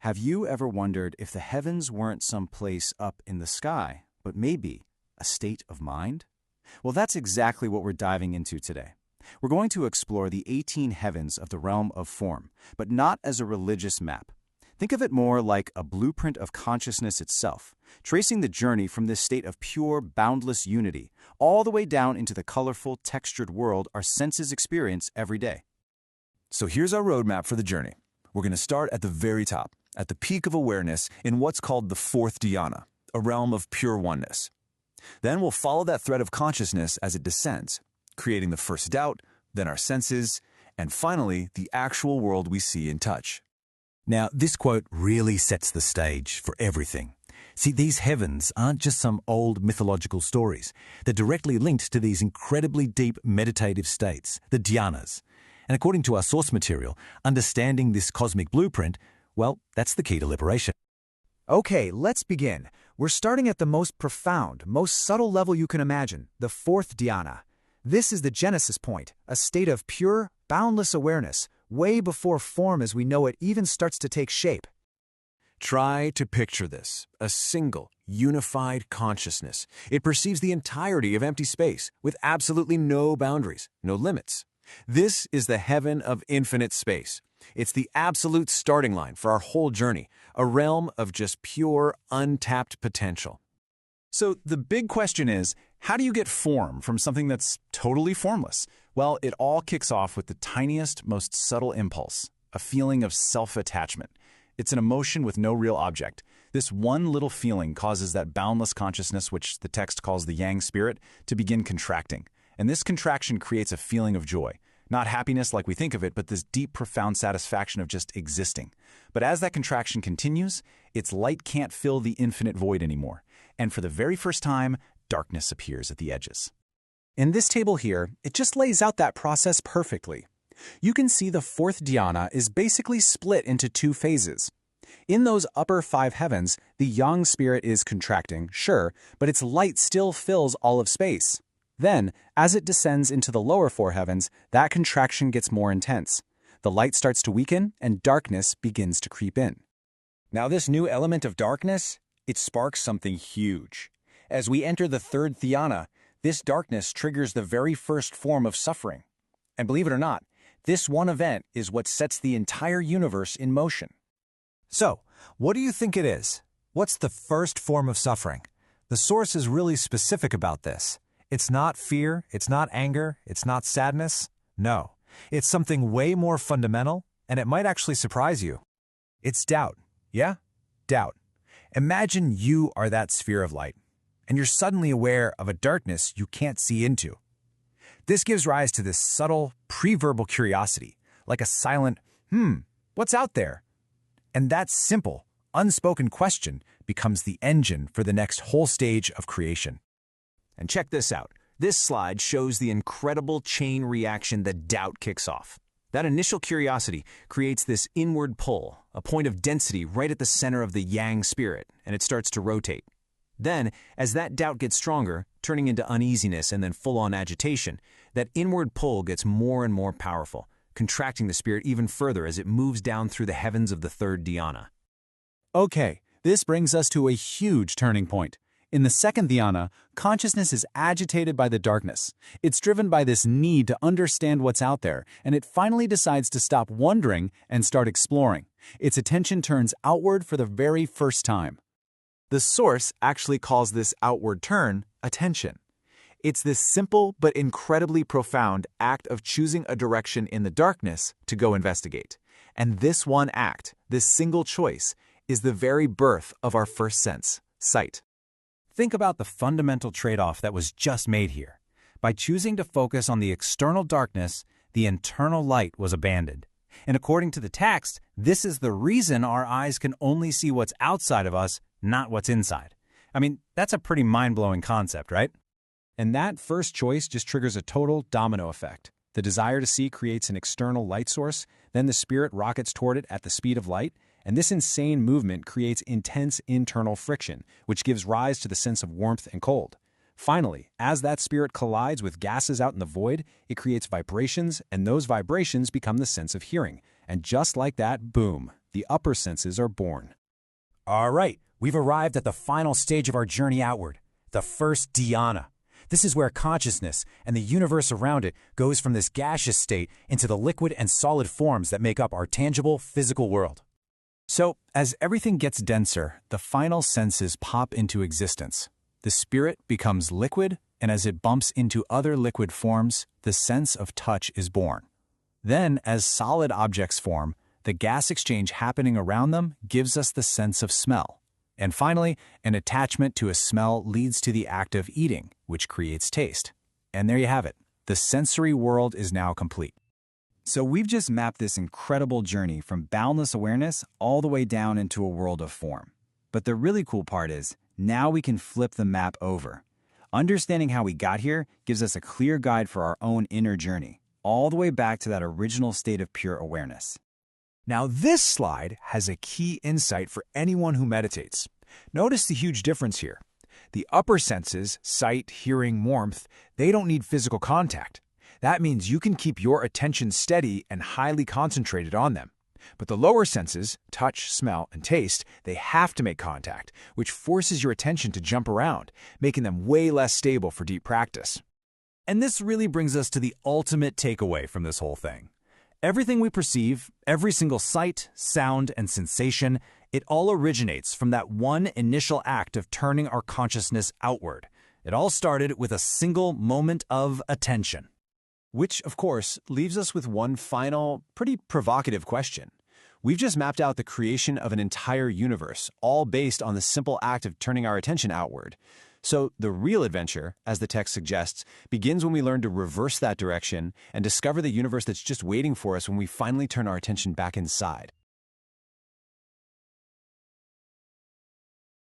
Have you ever wondered if the heavens weren't some place up in the sky, but maybe a state of mind? Well, that's exactly what we're diving into today. We're going to explore the 18 heavens of the realm of form, but not as a religious map. Think of it more like a blueprint of consciousness itself, tracing the journey from this state of pure, boundless unity, all the way down into the colorful, textured world our senses experience every day. So here's our roadmap for the journey. We're going to start at the very top, at the peak of awareness in what's called the fourth dhyana, a realm of pure oneness. Then we'll follow that thread of consciousness as it descends, creating the first doubt, then our senses, and finally, the actual world we see and touch. Now, this quote really sets the stage for everything. See, these heavens aren't just some old mythological stories. They're directly linked to these incredibly deep meditative states, the dhyanas. And according to our source material, understanding this cosmic blueprint, well, that's the key to liberation. Okay, let's begin. We're starting at the most profound, most subtle level you can imagine, the fourth dhyana. This is the genesis point, a state of pure, boundless awareness, way before form as we know it even starts to take shape. Try to picture this, a single, unified consciousness. It perceives the entirety of empty space, with absolutely no boundaries, no limits. This is the heaven of infinite space. It's the absolute starting line for our whole journey, a realm of just pure, untapped potential. So the big question is, how do you get form from something that's totally formless? Well, it all kicks off with the tiniest, most subtle impulse, a feeling of self-attachment. It's an emotion with no real object. This one little feeling causes that boundless consciousness, which the text calls the yang spirit, to begin contracting. And this contraction creates a feeling of joy. Not happiness like we think of it, but this deep, profound satisfaction of just existing. But as that contraction continues, its light can't fill the infinite void anymore. And for the very first time, darkness appears at the edges. In this table here, it just lays out that process perfectly. You can see the fourth dhyana is basically split into two phases. In those upper 5 heavens, the yang spirit is contracting, sure, but its light still fills all of space. Then, as it descends into the lower 4 heavens, that contraction gets more intense. The light starts to weaken, and darkness begins to creep in. Now this new element of darkness, it sparks something huge. As we enter the third dhyana, this darkness triggers the very first form of suffering. And believe it or not, this one event is what sets the entire universe in motion. So, what do you think it is? What's the first form of suffering? The source is really specific about this. It's not fear, it's not anger, it's not sadness. No, it's something way more fundamental, and it might actually surprise you. It's doubt. Yeah? Doubt. Imagine you are that sphere of light, and you're suddenly aware of a darkness you can't see into. This gives rise to this subtle, pre-verbal curiosity, like a silent, what's out there? And that simple, unspoken question becomes the engine for the next whole stage of creation. And check this out. This slide shows the incredible chain reaction that doubt kicks off. That initial curiosity creates this inward pull, a point of density right at the center of the yang spirit, and it starts to rotate. Then, as that doubt gets stronger, turning into uneasiness and then full-on agitation, that inward pull gets more and more powerful, contracting the spirit even further as it moves down through the heavens of the third dhyana. Okay, this brings us to a huge turning point. In the second dhyana, consciousness is agitated by the darkness. It's driven by this need to understand what's out there, and it finally decides to stop wondering and start exploring. Its attention turns outward for the very first time. The source actually calls this outward turn attention. It's this simple but incredibly profound act of choosing a direction in the darkness to go investigate. And this one act, this single choice, is the very birth of our first sense, sight. Think about the fundamental trade-off that was just made here. By choosing to focus on the external darkness, the internal light was abandoned. And according to the text, this is the reason our eyes can only see what's outside of us, not what's inside. I mean, that's a pretty mind-blowing concept, right? And that first choice just triggers a total domino effect. The desire to see creates an external light source, then the spirit rockets toward it at the speed of light, and this insane movement creates intense internal friction, which gives rise to the sense of warmth and cold. Finally, as that spirit collides with gases out in the void, it creates vibrations, and those vibrations become the sense of hearing. And just like that, boom, The upper senses are born. All right, we've arrived at the final stage of our journey outward, the first dhyana. This is where consciousness and the universe around it goes from this gaseous state into the liquid and solid forms that make up our tangible physical world. So, as everything gets denser, the final senses pop into existence. The spirit becomes liquid, and as it bumps into other liquid forms, the sense of touch is born. Then, as solid objects form, the gas exchange happening around them gives us the sense of smell. And finally, an attachment to a smell leads to the act of eating, which creates taste. And there you have it. The sensory world is now complete. So we've just mapped this incredible journey from boundless awareness all the way down into a world of form. But the really cool part is, now we can flip the map over. Understanding how we got here gives us a clear guide for our own inner journey, all the way back to that original state of pure awareness. Now this slide has a key insight for anyone who meditates. Notice the huge difference here. The upper senses, sight, hearing, warmth, they don't need physical contact. That means you can keep your attention steady and highly concentrated on them. But the lower senses, touch, smell, and taste, they have to make contact, which forces your attention to jump around, making them way less stable for deep practice. And this really brings us to the ultimate takeaway from this whole thing. Everything we perceive, every single sight, sound, and sensation, it all originates from that one initial act of turning our consciousness outward. It all started with a single moment of attention. Which, of course, leaves us with one final, pretty provocative question. We've just mapped out the creation of an entire universe, all based on the simple act of turning our attention outward. So the real adventure, as the text suggests, begins when we learn to reverse that direction and discover the universe that's just waiting for us when we finally turn our attention back inside.